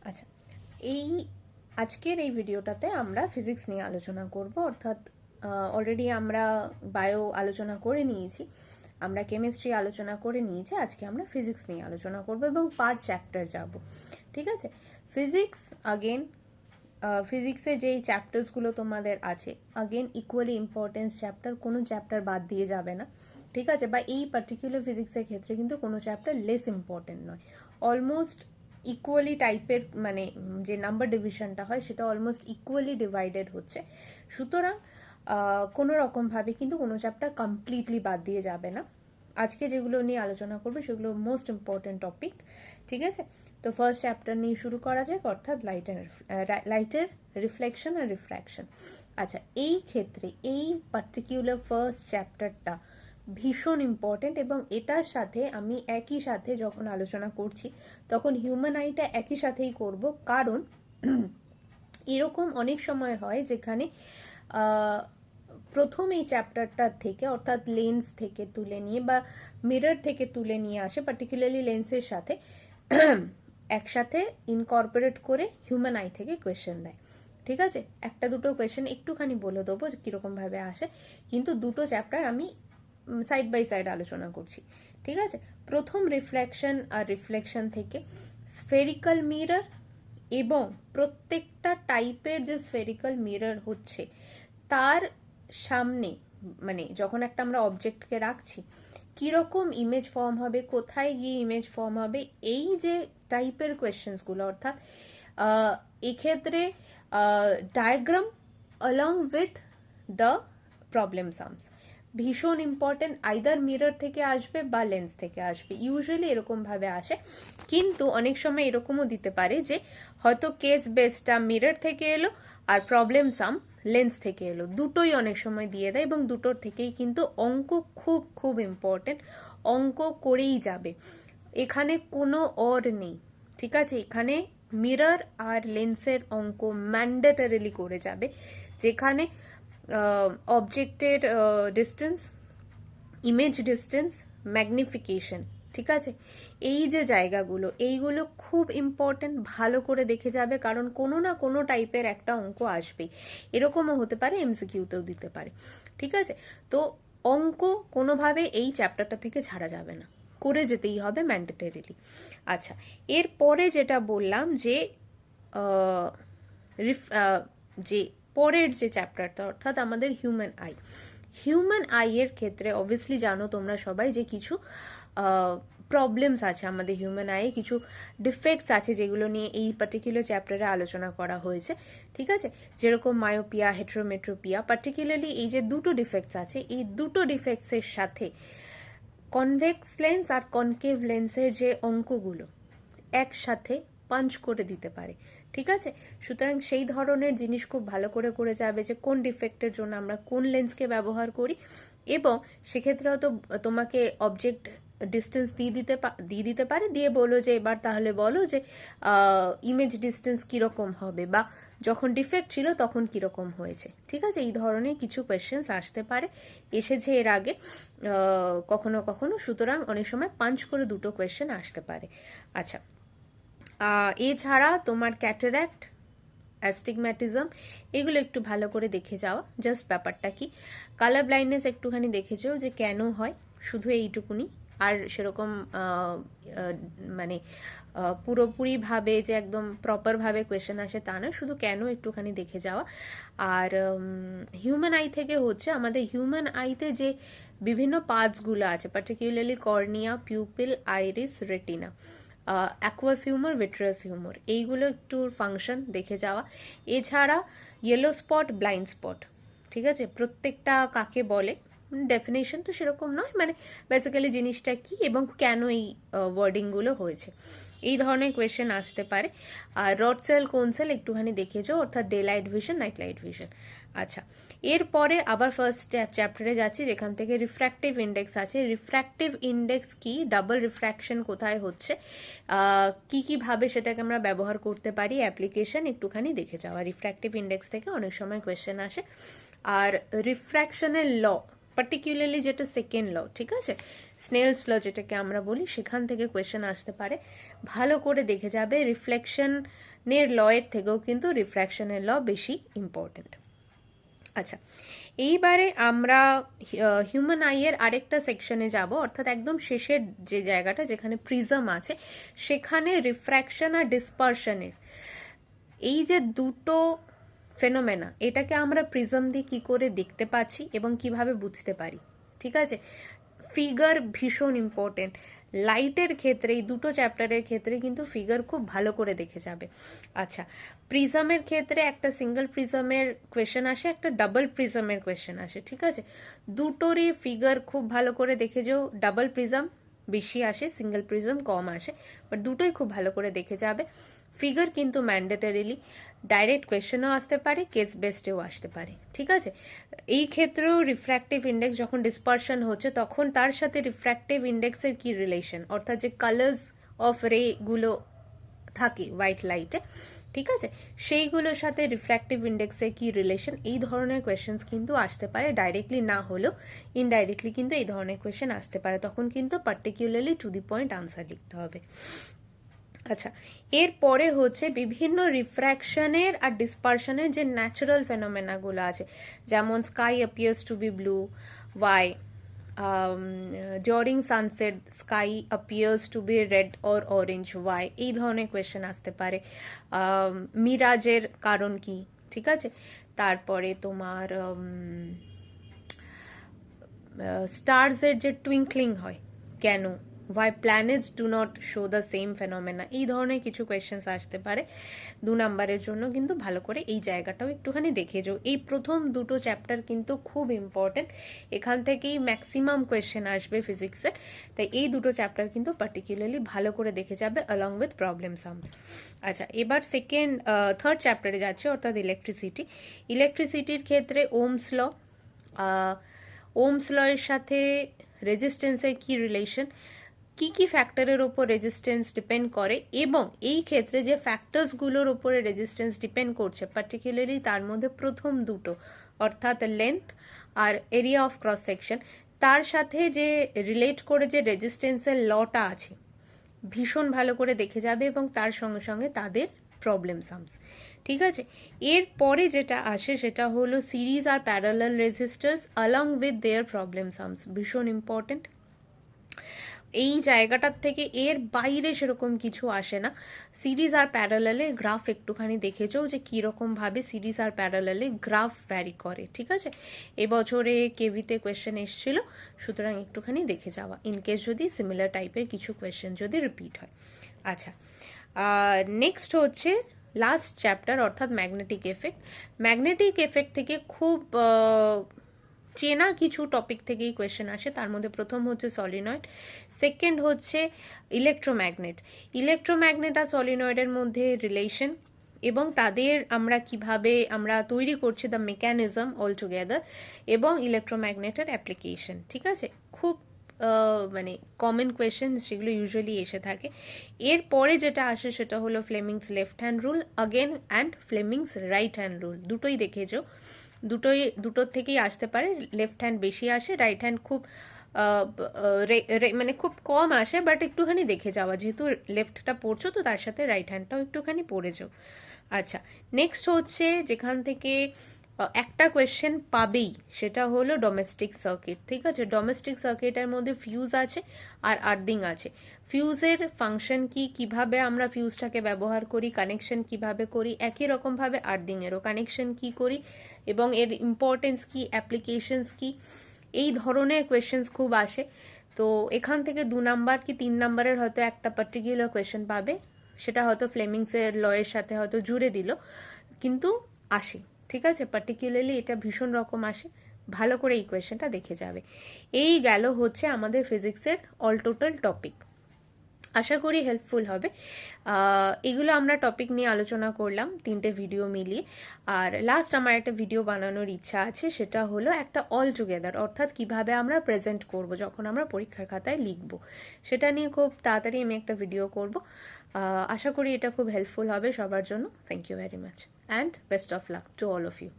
আচ্ছা, এই আজকের এই ভিডিওটাতে আমরা ফিজিক্স নিয়ে আলোচনা করব। অর্থাৎ অলরেডি আমরা বায়ো আলোচনা করে নিয়েছি, আমরা কেমিস্ট্রি আলোচনা করে নিয়েছি, আজকে আমরা ফিজিক্স নিয়ে আলোচনা করব এবং পার চ্যাপ্টার যাব। ঠিক আছে, ফিজিক্স আগেন, ফিজিক্সের যেই চ্যাপ্টার্সগুলো তোমাদের আছে আগেন ইকুয়ালি ইম্পর্টেন্স চ্যাপ্টার, কোনো চ্যাপ্টার বাদ দিয়ে যাবে না। ঠিক আছে, বা এই পার্টিকুলার ফিজিক্সের ক্ষেত্রে কিন্তু কোনো চ্যাপ্টার লেস ইম্পর্টেন্ট নয়, অলমোস্ট ইকুয়ালি টাইপের, মানে যে নাম্বার ডিভিশনটা হয় সেটা অলমোস্ট ইকুয়ালি ডিভাইডেড হচ্ছে। সুতরাং কোনো রকমভাবে কিন্তু কোনো চ্যাপ্টার কমপ্লিটলি বাদ দিয়ে যাবে না। আজকে যেগুলো নিয়ে আলোচনা করবে সেগুলো মোস্ট ইম্পর্টেন্ট টপিক। ঠিক আছে, তো ফার্স্ট চ্যাপ্টার নিয়ে শুরু করা যাক, অর্থাৎ লাইটের রিফ্লেকশন আর রিফ্র্যাকশন। আচ্ছা, এই ক্ষেত্রে এই পার্টিকুলার ফার্স্ট চ্যাপ্টারটা ভীষণ ইম্পর্টেন্ট এবং এটার সাথে আমি একই সাথে যখন আলোচনা করছি তখন হিউম্যান আইটা একই সাথেই করব, কারণ এরকম অনেক সময় হয় যেখানে প্রথম এই চ্যাপ্টারটার থেকে, অর্থাৎ লেন্স থেকে তুলে নিয়ে বা মিরর থেকে তুলে নিয়ে আসে, পার্টিকুলারলি লেন্সের সাথে একসাথে ইনকর্পোরেট করে হিউম্যান আই থেকে কোয়েশ্চেন দেয়। ঠিক আছে, একটা দুটো কোয়েশ্চেন একটুখানি বলে দেবো কিরকম ভাবে আসে, কিন্তু দুটো চ্যাপ্টার আমি সাইড বাই সাইড আলোচনা করছি। ঠিক আছে, প্রথম রিফ্লেকশন আর রিফ্লেকশন থেকে স্ফেরিক্যাল মিরর এবং প্রত্যেকটা টাইপের যে স্ফেরিক্যাল মিরর হচ্ছে তার সামনে, মানে যখন একটা আমরা অবজেক্টকে রাখছি কিরকম ইমেজ ফর্ম হবে, কোথায় গিয়ে ইমেজ ফর্ম হবে, এই যে টাইপের কোয়েশ্চেন্সগুলো, অর্থাৎ এক্ষেত্রে diagram along with the problem sums ভীষণ ইম্পর্টেন্ট। আইদার মিরর থেকে আসবে বা লেন্স থেকে আসবে, ইউজুয়ালি এরকম ভাবে আসে, কিন্তু অনেক সময় এরকমও দিতে পারে যে হয়তো কেস বেসটা মিরর থেকে এলো আর প্রবলেম সাম লেন্স থেকে এলো, দুটোই অনেক সময় দিয়ে দেয় এবং দুটোর থেকেই কিন্তু অঙ্ক খুব খুব ইম্পর্টেন্ট, অঙ্ক করেই যাবে, এখানে কোনো অর নেই। ঠিক আছে, এখানে মিরর আর লেন্সের অঙ্ক ম্যান্ডেটরিলি করে যাবে, যেখানে অবজেক্টের ডিস্টেন্স, ইমেজ ডিস্টেন্স, ম্যাগনিফিকেশন, ঠিক আছে, এই যে জায়গাগুলো এইগুলো খুব ইম্পর্টেন্ট, ভালো করে দেখে যাবে, কারণ কোনো না কোনো টাইপের একটা অঙ্ক আসবেই, এরকমও হতে পারে এমসিকিউতেও দিতে পারে। ঠিক আছে, তো অঙ্ক কোনোভাবে এই চ্যাপ্টারটা থেকে ছাড়া যাবে না, করে যেতেই হবে ম্যান্ডেটরিলি। আচ্ছা, এরপরে যেটা বললাম যে যে পরের যে চ্যাপ্টারটা, অর্থাৎ আমাদের হিউম্যান আই। হিউম্যান আই এর ক্ষেত্রে অবভিয়াসলি জানো তোমরা সবাই যে কিছু প্রবলেমস আছে আমাদের হিউম্যান আইয়ে, কিছু ডিফেক্টস আছে যেগুলো নিয়ে এই পার্টিকুলার চ্যাপ্টারে আলোচনা করা হয়েছে। ঠিক আছে, যেরকম মায়োপিয়া, হেট্রোমেট্রোপিয়া, পার্টিকুলারলি এই যে দুটো ডিফেক্টস আছে, এই দুটো ডিফেক্টসের সাথে কনভেক্স লেন্স আর কনকেভ লেন্সের যে অঙ্কগুলো একসাথে পাঞ্চ করে দিতে পারে। ঠিক আছে, সুতরাং সেই ধরনের জিনিস খুব ভালো করে করে যাবে যে কোন ডিফেক্টের জন্য আমরা কোন লেন্সকে ব্যবহার করি, এবং সেক্ষেত্রে হয়তো তোমাকে অবজেক্ট ডিস্টেন্স দিয়ে দিতে পারে, দিয়ে বলো যে এবার তাহলে বলো যে ইমেজ ডিস্টেন্স কীরকম হবে, বা যখন ডিফেক্ট ছিল তখন কীরকম হয়েছে। ঠিক আছে, এই ধরনের কিছু কোয়েশ্চেন্স আসতে পারে, এসেছে এর আগে কখনো কখনো, সুতরাং অনেক সময় পাঞ্চ করে দুটো কোয়েশ্চেন আসতে পারে। আচ্ছা, এছাড়া তোমার ক্যাটারাক্ট, অ্যাস্টিগম্যাটিজম, এগুলো একটু ভালো করে দেখে যাওয়া, জাস্ট ব্যাপারটা কি, কালার ব্লাইন্ডনেস একটুখানি দেখেছো যে কেন হয়, শুধু এইটুকুনি, আর সেরকম মানে পুরোপুরিভাবে যে একদম প্রপারভাবে কোয়েশ্চেন আসে তা নয়, শুধু কেন একটুখানি দেখে যাওয়া। আর হিউম্যান আই থেকে হচ্ছে আমাদের হিউম্যান আইতে যে বিভিন্ন পার্টসগুলো আছে, particularly cornea, pupil, iris, retina, aqueous humour, vitreous humour, এইগুলো একটু ফাংশন দেখে যাওয়া। এছাড়া ইয়েলো স্পট, ব্লাইন্ড স্পট, ঠিক আছে, প্রত্যেকটা কাকে বলে, ডেফিনেশন তো সেরকম নয়, মানে বেসিক্যালি জিনিসটা কি এবং কেন এই ওয়ার্ডিংগুলো হয়েছে, এই ধরনের কোয়েশ্চেন আসতে পারে। আর রড সেল, কোন সেল একটুখানি দেখেছো, অর্থাৎ day light vision, night light vision. আচ্ছা, এরপরে আবার ফার্স্ট চ্যাপ্টারে যাচ্ছি, যেখান থেকে রিফ্র্যাক্টিভ ইন্ডেক্স আছে। রিফ্র্যাক্টিভ ইন্ডেক্স কি, ডাবল রিফ্র্যাকশন কোথায় হচ্ছে, কি ভাবে সেটাকে আমরা ব্যবহার করতে পারি, অ্যাপ্লিকেশন একটুখানি দেখে যাওয়া। রিফ্র্যাক্টিভ ইন্ডেক্স থেকে অনেক সময় কোয়েশ্চেন আসে। আর রিফ্র্যাকশনের ল, পার্টিকুলারলি যেটা সেকেন্ড ল, ঠিক আছে, স্নেলস ল যেটাকে আমরা বলি, সেখান থেকে কোয়েশ্চেন আসতে পারে। ভালো করে দেখে যাবে, রিফ্লেকশনের লয়ের থেকেও কিন্তু রিফ্র্যাকশনের ল বেশি ইম্পর্টেন্ট। আচ্ছা, এইবারে আমরা হিউম্যান আইয়ের আরেকটা সেকশনে যাব, অর্থাৎ একদম শেষের যে জায়গাটা যেখানে প্রিজম আছে, সেখানে রিফ্র্যাকশন আর ডিসপারশনের এই যে দুটো ফেনোমেনা, এটাকে আমরা প্রিজম দিয়ে কী করে দেখতে পাচ্ছি এবং কিভাবে বুঝতে পারি, ঠিক আছে। ফিগার ভীষণ ইম্পর্টেন্ট লাইটের ক্ষেত্রে, এই দুটো চ্যাপ্টারের ক্ষেত্রে কিন্তু ফিগার খুব ভালো করে দেখে যাবে। আচ্ছা, প্রিজমের ক্ষেত্রে একটা সিঙ্গেল প্রিজমের কোয়েশ্চেন আসে, একটা ডাবল প্রিজমের কোয়েশ্চেন আসে, ঠিক আছে। দুটোরই ফিগার খুব ভালো করে দেখে যাও। ডাবল প্রিজম বেশি আসে, সিঙ্গেল প্রিজম কম আসে, বাট দুটোই খুব ভালো করে দেখে যাবে। ফিগার কিন্তু ম্যান্ডেটরিলি ডাইরেক্ট কোয়েশ্চেনও আসতে পারে, কেস বেসডেও আসতে পারে, ঠিক আছে। এই ক্ষেত্রেও রিফ্র্যাক্টিভ ইন্ডেক্স যখন ডিসপারশন হচ্ছে, তখন তার সাথে রিফ্র্যাক্টিভ ইন্ডেক্সের কি রিলেশন, অর্থাৎ যে কালার্স অফ রেগুলো থাকে হোয়াইট লাইটে, ঠিক আছে, সেইগুলোর সাথে রিফ্র্যাক্টিভ ইন্ডেক্সের কি রিলেশন, এই ধরনের কোয়েশ্চেন্স কিন্তু আসতে পারে। ডাইরেক্টলি না হলেও ইনডাইরেক্টলি কিন্তু এই ধরনের কোয়েশ্চেন আসতে পারে, তখন কিন্তু particularly to the point answer লিখতে হবে। আচ্ছা, এরপরে হচ্ছে বিভিন্ন রিফ্র্যাকশনের আর ডিসপারশনের যে ন্যাচারাল ফেনোমেনাগুলো আছে, যেমন sky appears to be blue, why, during sunset sky appears to be red or orange, why, এই ধরনের কোয়েশ্চেন আসতে পারে। মিরাজের কারণ কি, ঠিক আছে। তারপরে তোমার স্টারসের যে টুইঙ্কলিং হয় কেন, why planets do not show the same phenomena, এই ধরনের কিছু কোয়েশ্চেন্স আসতে পারে 2 নম্বরের জন্য। কিন্তু ভালো করে এই জায়গাটাও একটুখানি দেখে যাও। এই প্রথম দুটো চ্যাপ্টার কিন্তু খুব ইম্পর্টেন্ট, এখান থেকেই ম্যাক্সিমাম কোয়েশ্চেন আসবে ফিজিক্সের, তাই এই দুটো চ্যাপ্টার কিন্তু পার্টিকুলারলি ভালো করে দেখে যাবে অলং উইথ প্রবলেম সামস। আচ্ছা, এবার থার্ড চ্যাপ্টারে যাচ্ছে, অর্থাৎ ইলেকট্রিসিটি। ইলেকট্রিসিটির ক্ষেত্রে ওমস ল, ওমস ল এর সাথে রেজিস্ট্যান্সের কি রিলেশন, কি কি ফ্যাক্টরের ওপর রেজিস্ট্যান্স ডিপেন্ড করে, এবং এই ক্ষেত্রে যে ফ্যাক্টরসগুলোর ওপরে রেজিস্ট্যান্স ডিপেন্ড করছে, পার্টিকুলারলি তার মধ্যে প্রথম দুটো, অর্থাৎ লেন্থ আর এরিয়া অফ ক্রস সেকশন, তার সাথে যে রিলেট করে যে রেজিস্ট্যান্সের লটা আছে, ভীষণ ভালো করে দেখে যাবে, এবং তার সঙ্গে সঙ্গে তাদের প্রবলেম সামস, ঠিক আছে। এরপরে যেটা আসে সেটা হলো সিরিজ আর parallel resistors along with their problem sums, ভীষণ ইম্পর্টেন্ট। এই জায়গাটার থেকে এর বাইরে সেরকম কিছু আসে না। সিরিজ আর প্যারালালে গ্রাফ একটুখানি দেখেছো যে কীরকমভাবে সিরিজ আর প্যারালালে গ্রাফ ভ্যারি করে, ঠিক আছে। এবছরে কেভিতে কোয়েশ্চেন এসেছিল, সুতরাং একটুখানি দেখে যাওয়া, ইনকেস যদি সিমিলার টাইপের কিছু কোয়েশ্চেন যদি রিপিট হয়। আচ্ছা, নেক্সট হচ্ছে লাস্ট চ্যাপ্টার, অর্থাৎ ম্যাগনেটিক এফেক্ট। ম্যাগনেটিক এফেক্ট থেকে খুব চেনা কিছু টপিক থেকেই কোয়েশ্চেন আসে, তার মধ্যে প্রথম হচ্ছে সলিনয়েড, সেকেন্ড হচ্ছে ইলেকট্রোম্যাগনেট। ইলেকট্রোম্যাগনেট আর সলিনয়েডের মধ্যে রিলেশন এবং তাদের আমরা কিভাবে আমরা তৈরি করছি, দ্য মেকানিজম অল টুগেদার, এবং ইলেকট্রোম্যাগনেটের অ্যাপ্লিকেশন, ঠিক আছে। খুব মানে কমন কোয়েশ্চেন যেগুলো ইউজুয়ালি এসে থাকে। এরপরে যেটা আসে সেটা হলো Fleming's left hand rule again and Fleming's right hand rule, দুটোই দেখেছো, দুটোর থেকেই আসতে পারে। লেফট হ্যান্ড বেশি আসে, রাইট হ্যান্ড খুব মানে খুব কম আসে, বাট একটুখানি দেখে যাওয়া, যেহেতু লেফটটা পড়ছো তো তার সাথে রাইট হ্যান্ডটাও একটুখানি পড়ে যাও। আচ্ছা, নেক্সট হচ্ছে যেখান থেকে একটা কোয়েশ্চেন পাবেই, সেটা হলো ডোমেস্টিক সার্কিট, ঠিক আছে। ডোমেস্টিক সার্কিটের মধ্যে ফিউজ আছে আর আর্থিং আছে। ফিউজের ফাংশন কি, কিভাবে আমরা ফিউজটাকে ব্যবহার করি, কানেকশন কিভাবে করি, একই রকমভাবে আর্থিংয়েরও কানেকশন কি করি, এবং এর ইম্পর্টেন্স কি, অ্যাপ্লিকেশনস কি, এই ধরনের কোয়েশ্চেন্স খুব আসে। তো এখান থেকে 2 নাম্বার কি 3 নাম্বারের হয়তো একটা পার্টিকুলার কোয়েশ্চেন পাবে, সেটা হয়তো ফ্লেমিংসের লয়ের সাথে হয়তো জুড়ে দিল, কিন্তু আসে, ঠিক আছে। পার্টিকুলারলি এটা ভীষণ রকম আসে, ভালো করে এই কোয়েশ্চেনটা দেখে যাবে। এই গেল হচ্ছে আমাদের ফিজিক্সের অল টোটাল টপিক, আশা করি হেল্পফুল হবে। এগুলো আমরা টপিক নিয়ে আলোচনা করলাম 3টে ভিডিও মিলিয়ে। আর লাস্ট আমার একটা ভিডিও বানানোর ইচ্ছা আছে, সেটা হলো একটা অল টুগেদার, অর্থাৎ কিভাবে আমরা প্রেজেন্ট করব যখন আমরা পরীক্ষার খাতায় লিখব, সেটা নিয়ে খুব তাড়াতাড়ি আমি একটা ভিডিও করব। আশা করি এটা খুব হেল্পফুল হবে সবার জন্য। Thank you very much and best of luck to all of you.